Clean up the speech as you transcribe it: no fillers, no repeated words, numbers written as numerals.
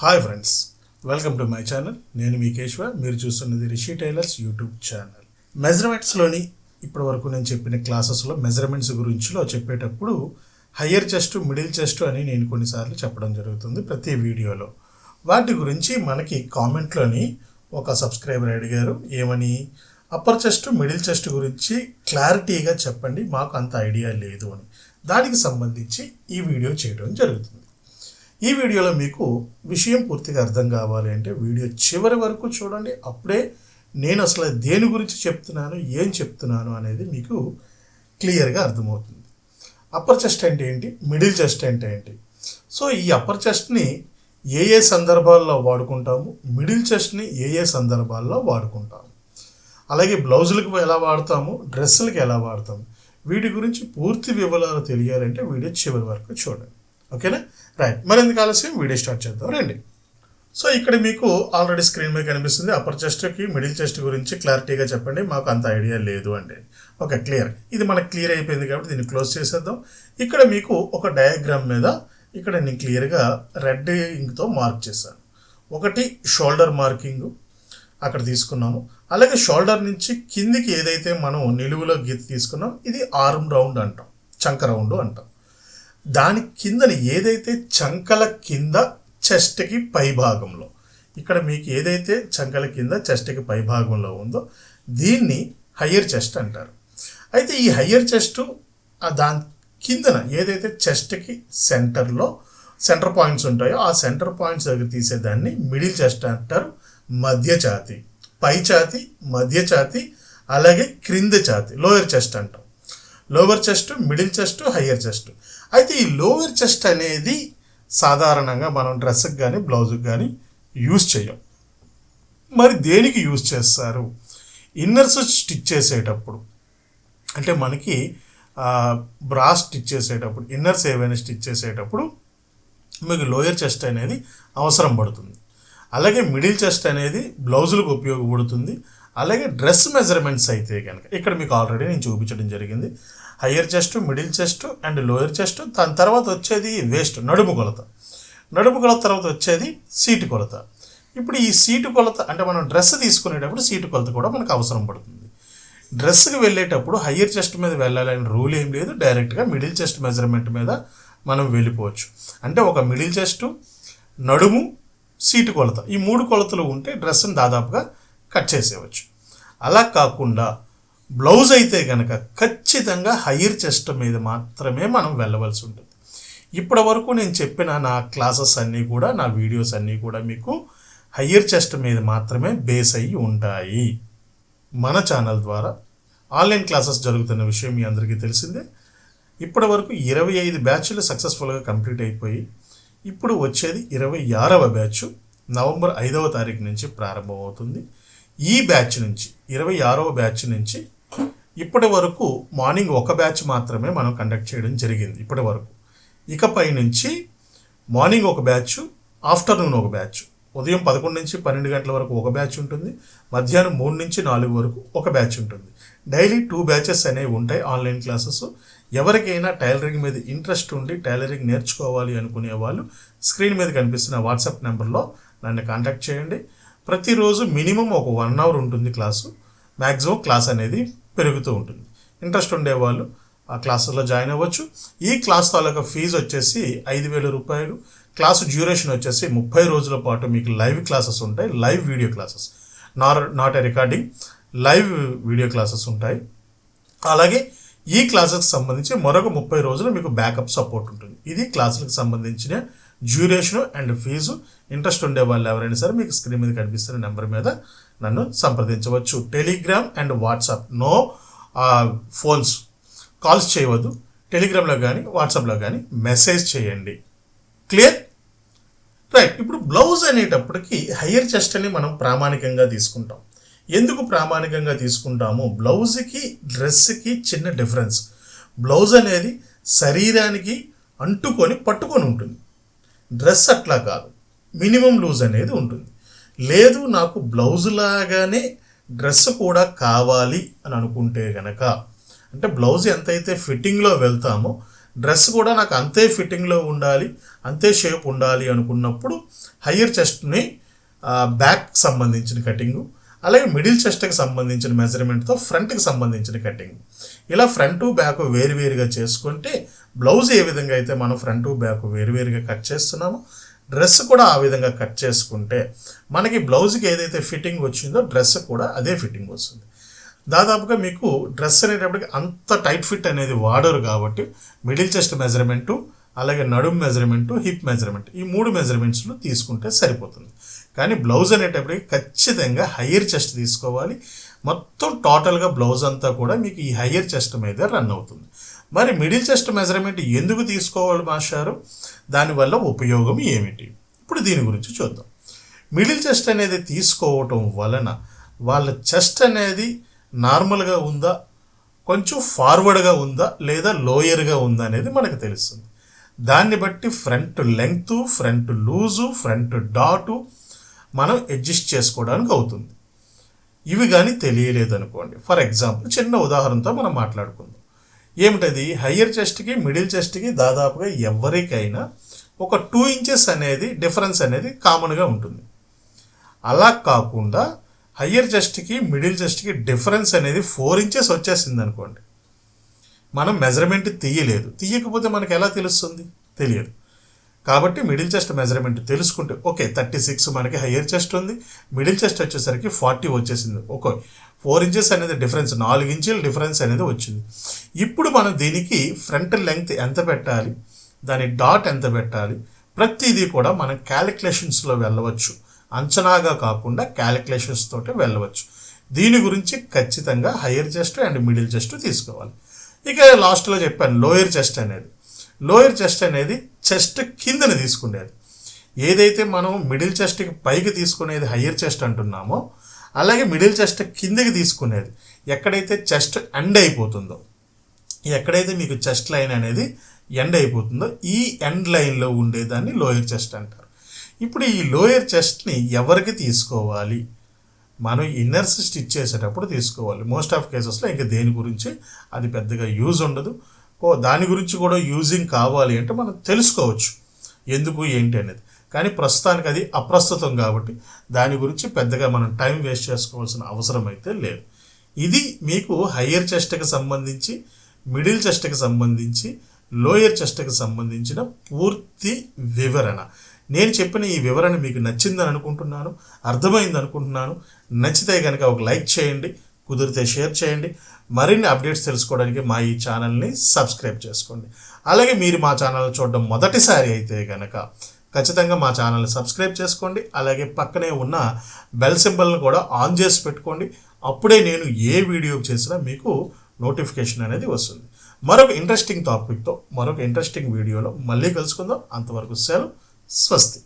Hi friends, welcome to my channel. నేను మీ కేశవ. మీరు చూస్తున్నది రిషి టైలర్స్ యూట్యూబ్ ఛానల్. మెజర్మెంట్స్లోని ఇప్పటి వరకు నేను చెప్పిన క్లాసెస్లో మెజర్మెంట్స్ గురించిలో చెప్పేటప్పుడు హయ్యర్ చెస్ట్, మిడిల్ చెస్ట్ అని నేను కొన్నిసార్లు చెప్పడం జరుగుతుంది ప్రతి వీడియోలో. వాటి గురించి మనకి కామెంట్లోని ఒక సబ్స్క్రైబర్ అడిగారు, ఏమని అప్పర్ చెస్ట్, మిడిల్ చెస్ట్ గురించి క్లారిటీగా చెప్పండి, మాకు అంత ఐడియా లేదు అని. దానికి సంబంధించి ఈ వీడియో చేయడం జరుగుతుంది. ఈ వీడియోలో మీకు విషయం పూర్తిగా అర్థం కావాలి అంటే వీడియో చివరి వరకు చూడండి. అప్పుడే నేను అసలు దేని గురించి చెప్తున్నాను, ఏం చెప్తున్నాను అనేది మీకు క్లియర్గా అర్థమవుతుంది. అప్పర్ చెస్ట్ అంటే ఏంటి, మిడిల్ చెస్ట్ అంటే ఏంటి, సో ఈ అప్పర్ చెస్ట్ని ఏ సందర్భాల్లో వాడుకుంటాము, మిడిల్ చెస్ట్ని ఏ సందర్భాల్లో వాడుకుంటాము, అలాగే బ్లౌజులకు ఎలా వాడతాము, డ్రెస్సులకి ఎలా వాడతాము, వీటి గురించి పూర్తి వివరాలు తెలియాలంటే వీడియో చివరి వరకు చూడండి. ఓకేనా? రైట్, మరెందుకు ఆలస్యం, వీడియో స్టార్ట్ చేద్దాం రండి. సో ఇక్కడ మీకు ఆల్రెడీ స్క్రీన్ మీద కనిపిస్తుంది అప్పర్ చెస్ట్కి మిడిల్ చెస్ట్ గురించి క్లారిటీగా చెప్పండి, మాకు అంత ఐడియా లేదు అంటే. Okay, clear. ఇది మనకు క్లియర్ అయిపోయింది కాబట్టి దీన్ని క్లోజ్ చేసేద్దాం. ఇక్కడ మీకు ఒక డయాగ్రామ్ మీద ఇక్కడ నేను క్లియర్గా రెడ్ ఇంక్తో మార్క్ చేశాను. ఒకటి షోల్డర్ మార్కింగ్ అక్కడ తీసుకున్నాము, అలాగే షోల్డర్ నుంచి కిందికి ఏదైతే మనం నిలువులో గీత తీసుకున్నాం ఇది ఆర్మ్ రౌండ్ అంటాం, చంక రౌండ్ అంటాం. దాని కిందన ఏదైతే చంకల కింద చెస్ట్కి పై భాగంలో, ఇక్కడ మీకు ఏదైతే చంకల కింద చెస్ట్కి పై భాగంలో ఉందో దీన్ని హయ్యర్ చెస్ట్ అంటారు. అయితే ఈ హయ్యర్ చెస్ట్ దాని కిందన ఏదైతే చెస్ట్కి సెంటర్ పాయింట్స్ ఉంటాయో ఆ సెంటర్ పాయింట్స్ దగ్గర తీసేదాన్ని మిడిల్ చెస్ట్ అంటారు. మధ్య ఛాతి, పై ఛాతి, మధ్య ఛాతి, అలాగే క్రింద ఛాతి లోయర్ చెస్ట్ అంటాం. Lower chest, middle chest, higher chest. అయితే ఈ లోవర్ చెస్ట్ అనేది సాధారణంగా మనం డ్రెస్కి కానీ బ్లౌజ్కి కానీ యూజ్ చేయం. మరి దేనికి యూజ్ చేస్తారు? ఇన్నర్స్ స్టిచ్ చేసేటప్పుడు, అంటే మనకి బ్రా స్టిచ్ చేసేటప్పుడు, ఇన్నర్స్ ఏవైనా స్టిచ్ చేసేటప్పుడు మీకు లోయర్ చెస్ట్ అనేది అవసరం పడుతుంది. అలాగే మిడిల్ చెస్ట్ అనేది బ్లౌజులకు ఉపయోగపడుతుంది. అలాగే డ్రెస్ మెజర్మెంట్స్ అయితే కనుక ఇక్కడ మీకు ఆల్రెడీ నేను చూపించడం జరిగింది. Higher chest, middle chest and lower chest. దాని తర్వాత వచ్చేది వేస్ట్, నడుము కొలత. నడుము కొలత తర్వాత వచ్చేది సీటు కొలత. ఇప్పుడు ఈ సీటు కొలత అంటే మనం డ్రెస్ తీసుకునేటప్పుడు సీటు కొలత కూడా మనకు అవసరం పడుతుంది. డ్రెస్కి వెళ్ళేటప్పుడు హయ్యర్ చెస్ట్ మీద వెళ్ళాలని రూల్ ఏం లేదు, డైరెక్ట్గా మిడిల్ చెస్ట్ మెజర్మెంట్ మీద మనం వెళ్ళిపోవచ్చు. అంటే ఒక మిడిల్ చెస్ట్, నడుము, సీటు కొలత, ఈ 3 కొలతలు ఉంటే డ్రెస్ని దాదాపుగా కట్ చేసేవచ్చు. అలా కాకుండా బ్లౌజ్ అయితే కనుక ఖచ్చితంగా హయ్యర్ చెస్ట్ మీద మాత్రమే మనం వెళ్ళవలసి ఉంటుంది. ఇప్పటి వరకు నేను చెప్పిన నా క్లాసెస్ అన్నీ కూడా, నా వీడియోస్ అన్నీ కూడా మీకు హయ్యర్ చెస్ట్ మీద మాత్రమే బేస్ అయ్యి ఉంటాయి. మన ఛానల్ ద్వారా ఆన్లైన్ క్లాసెస్ జరుగుతున్న విషయం మీ అందరికీ తెలిసిందే. ఇప్పటి వరకు 25 బ్యాచ్లు సక్సెస్ఫుల్గా కంప్లీట్ అయిపోయి ఇప్పుడు వచ్చేది 26వ బ్యాచ్ నవంబర్ 5వ తారీఖు నుంచి ప్రారంభమవుతుంది. ఈ బ్యాచ్ నుంచి 26వ బ్యాచ్ నుంచి ఇప్పటి వరకు మార్నింగ్ ఒక బ్యాచ్ మాత్రమే మనం కండక్ట్ చేయడం జరిగింది ఇప్పటి వరకు. ఇకపై నుంచి మార్నింగ్ ఒక బ్యాచ్, ఆఫ్టర్నూన్ ఒక బ్యాచ్, ఉదయం 11 నుంచి 12 గంటల వరకు ఒక బ్యాచ్ ఉంటుంది, మధ్యాహ్నం 3 నుంచి 4 వరకు ఒక బ్యాచ్ ఉంటుంది. డైలీ 2 బ్యాచెస్ అనేవి ఉంటాయి ఆన్లైన్ క్లాసెస్. ఎవరికైనా టైలరింగ్ మీద ఇంట్రెస్ట్ ఉండి టైలరింగ్ నేర్చుకోవాలి అనుకునే వాళ్ళు స్క్రీన్ మీద కనిపిస్తున్న వాట్సాప్ నెంబర్లో నన్ను కాంటాక్ట్ చేయండి. ప్రతిరోజు మినిమం ఒక 1 అవర్ ఉంటుంది క్లాసు, మ్యాక్సిమం క్లాస్ అనేది పెరుగుతూ ఉంటుంది. ఇంట్రెస్ట్ ఉండేవాళ్ళు ఆ క్లాసులో జాయిన్ అవ్వచ్చు. ఈ క్లాస్ తాలూకా ఫీజు వచ్చేసి 5,000 రూపాయలు. క్లాసు డ్యూరేషన్ వచ్చేసి 30 రోజుల పాటు మీకు లైవ్ క్లాసెస్ ఉంటాయి, live video classes, not a recording, live video classes ఉంటాయి. అలాగే ఈ క్లాసెస్కి సంబంధించి మరొక 30 రోజులు మీకు బ్యాకప్ సపోర్ట్ ఉంటుంది. ఇది క్లాసులకు సంబంధించిన డ్యూరేషను అండ్ ఫీజు. ఇంట్రెస్ట్ ఉండే వాళ్ళు ఎవరైనా సరే మీకు స్క్రీన్ మీద కనిపిస్తున్న నెంబర్ మీద నన్ను సంప్రదించవచ్చు. Telegram and WhatsApp, no phones, calls చేయవద్దు. టెలిగ్రామ్లో కానీ వాట్సాప్లో కానీ మెసేజ్ చేయండి. క్లియర్? రైట్. ఇప్పుడు బ్లౌజ్ అనేటప్పటికి హయ్యర్ చెస్ట్ అని మనం ప్రామాణికంగా తీసుకుంటాం. ఎందుకు ప్రామాణికంగా తీసుకుంటాము? బ్లౌజ్కి డ్రెస్కి చిన్న డిఫరెన్స్. బ్లౌజ్ అనేది శరీరానికి అంటుకొని పట్టుకొని ఉంటుంది, డ్రెస్ అట్లా కాదు, మినిమం లూజ్ అనేది ఉంటుంది. లేదు నాకు బ్లౌజ్ లాగానే డ్రెస్ కూడా కావాలి అని అనుకుంటే కనుక, అంటే బ్లౌజ్ ఎంతైతే ఫిట్టింగ్లో వెళ్తామో డ్రెస్ కూడా నాకు అంతే ఫిట్టింగ్లో ఉండాలి, అంతే షేప్ ఉండాలి అనుకున్నప్పుడు హయ్యర్ చెస్ట్ని బ్యాక్ సంబంధించిన కటింగు, అలాగే మిడిల్ చెస్ట్కి సంబంధించిన మెజర్మెంట్తో ఫ్రంట్కి సంబంధించిన కటింగ్, ఇలా ఫ్రంట్ బ్యాక్ వేరువేరుగా చేసుకుంటే బ్లౌజ్ ఏ విధంగా అయితే మనం ఫ్రంట్ బ్యాక్ వేరువేరుగా కట్ చేస్తున్నామో డ్రెస్ కూడా ఆ విధంగా కట్ చేసుకుంటే మనకి బ్లౌజ్కి ఏదైతే ఫిట్టింగ్ వచ్చిందో డ్రెస్ కూడా అదే ఫిట్టింగ్ వస్తుంది. దాదాపుగా మీకు డ్రెస్ అనేటప్పటికి అంత టైట్ ఫిట్ అనేది వాడరు కాబట్టి మిడిల్ చెస్ట్ మెజర్మెంటు, అలాగే నడుము మెజర్మెంటు, హిప్ మెజర్మెంట్, ఈ 3 మెజర్మెంట్స్లో తీసుకుంటే సరిపోతుంది. కానీ బ్లౌజ్ అనేటప్పటికి ఖచ్చితంగా హయ్యర్ చెస్ట్ తీసుకోవాలి. మొత్తం టోటల్గా బ్లౌజ్ అంతా కూడా మీకు ఈ హయ్యర్ చెస్ట్ మీద రన్ అవుతుంది. మరి మిడిల్ చెస్ట్ మెజర్మెంట్ ఎందుకు తీసుకోవాలి మాస్టారు, దానివల్ల ఉపయోగం ఏమిటి, ఇప్పుడు దీని గురించి చూద్దాం. మిడిల్ చెస్ట్ అనేది తీసుకోవటం వలన వాళ్ళ చెస్ట్ అనేది నార్మల్గా ఉందా, కొంచెం ఫార్వర్డ్గా ఉందా, లేదా లోయర్గా ఉందా అనేది మనకు తెలుస్తుంది. దాన్ని బట్టి front length, front loose, front dot మనం అడ్జస్ట్ చేసుకోవడానికి అవుతుంది. ఇవి కానీ తెలియలేదు అనుకోండి, ఫర్ ఎగ్జాంపుల్ చిన్న ఉదాహరణతో మనం మాట్లాడుకుందాం. ఏమిటది, హయ్యర్ చెస్ట్కి మిడిల్ చెస్ట్కి దాదాపుగా ఎవరికైనా ఒక 2 ఇంచెస్ అనేది డిఫరెన్స్ అనేది కామన్గా ఉంటుంది. అలా కాకుండా హయ్యర్ చెస్ట్కి మిడిల్ చెస్ట్కి డిఫరెన్స్ అనేది 4 ఇంచెస్ వచ్చేసింది అనుకోండి, మనం మెజర్మెంట్ తీయకపోతే మనకు ఎలా తెలుస్తుంది, తెలియదు. కాబట్టి మిడిల్ చెస్ట్ మెజర్మెంట్ తెలుసుకుంటే ఓకే 36 మనకి హయ్యర్ చెస్ట్ ఉంది, మిడిల్ చెస్ట్ వచ్చేసరికి 40 వచ్చేసింది. ఓకే 4 ఇంచెస్ అనేది డిఫరెన్స్, 4 ఇంచుల డిఫరెన్స్ అనేది వచ్చింది. ఇప్పుడు మనం దీనికి ఫ్రంట్ లెంగ్త్ ఎంత పెట్టాలి, దాని డాట్ ఎంత పెట్టాలి, ప్రతిదీ కూడా మనం క్యాలిక్యులేషన్స్లో వెళ్ళవచ్చు. అంచనాగా కాకుండా క్యాలిక్యులేషన్స్ తోటి వెళ్ళవచ్చు. దీని గురించి ఖచ్చితంగా higher chest and middle chest తీసుకోవాలి. ఇక లాస్ట్లో చెప్పాను లోయర్ చెస్ట్ అనేది చెస్ట్ కిందని తీసుకునేది. ఏదైతే మనం మిడిల్ చెస్ట్కి పైకి తీసుకునేది హయ్యర్ చెస్ట్ అంటున్నామో, అలాగే మిడిల్ చెస్ట్ కిందకి తీసుకునేది ఎక్కడైతే చెస్ట్ ఎండ్ అయిపోతుందో, ఎక్కడైతే మీకు చెస్ట్ లైన్ అనేది ఎండ్ అయిపోతుందో ఈ ఎండ్ లైన్లో ఉండేదాన్ని లోయర్ చెస్ట్ అంటారు. ఇప్పుడు ఈ లోయర్ చెస్ట్ని ఎవరికి తీసుకోవాలి, మనం ఇన్నర్స్ స్టిచ్ చేసేటప్పుడు తీసుకోవాలి. మోస్ట్ ఆఫ్ కేసెస్లో ఇంకా దేని గురించి అది పెద్దగా యూజ్ ఉండదు. దాని గురించి కూడా యూజింగ్ కావాలి అంటే మనం తెలుసుకోవచ్చు ఎందుకు ఏంటి అనేది. కానీ ప్రస్తుతానికి అది అప్రస్తుతం కాబట్టి దాని గురించి పెద్దగా మనం టైం వేస్ట్ చేసుకోవాల్సిన అవసరం అయితే లేదు. ఇది మీకు హయ్యర్ చెస్ట్కి సంబంధించి, మిడిల్ చెస్ట్కి సంబంధించి, లోయర్ చెస్ట్కి సంబంధించిన పూర్తి వివరణ. నేను చెప్పిన ఈ వివరణ మీకు నచ్చిందని అనుకుంటున్నాను, అర్థమైంది అనుకుంటున్నాను. నచ్చితే కనుక ఒక లైక్ చేయండి, కుదిరితే షేర్ చేయండి. మరిన్ని అప్డేట్స్ తెలుసుకోవడానికి మా ఈ ఛానల్ని సబ్స్క్రైబ్ చేసుకోండి. అలాగే మీరు మా ఛానల్ చూడడం మొదటిసారి అయితే కనుక ఖచ్చితంగా మా ఛానల్ని సబ్స్క్రైబ్ చేసుకోండి. అలాగే పక్కనే ఉన్న బెల్ సింబల్ని కూడా ఆన్ చేసి పెట్టుకోండి. అప్పుడే నేను ఏ వీడియో చేసినా మీకు నోటిఫికేషన్ అనేది వస్తుంది. మరొక ఇంట్రెస్టింగ్ టాపిక్తో మరొక ఇంట్రెస్టింగ్ వీడియోలో మళ్ళీ కలుసుకుందాం. అంతవరకు సెలవు, స్వస్తి.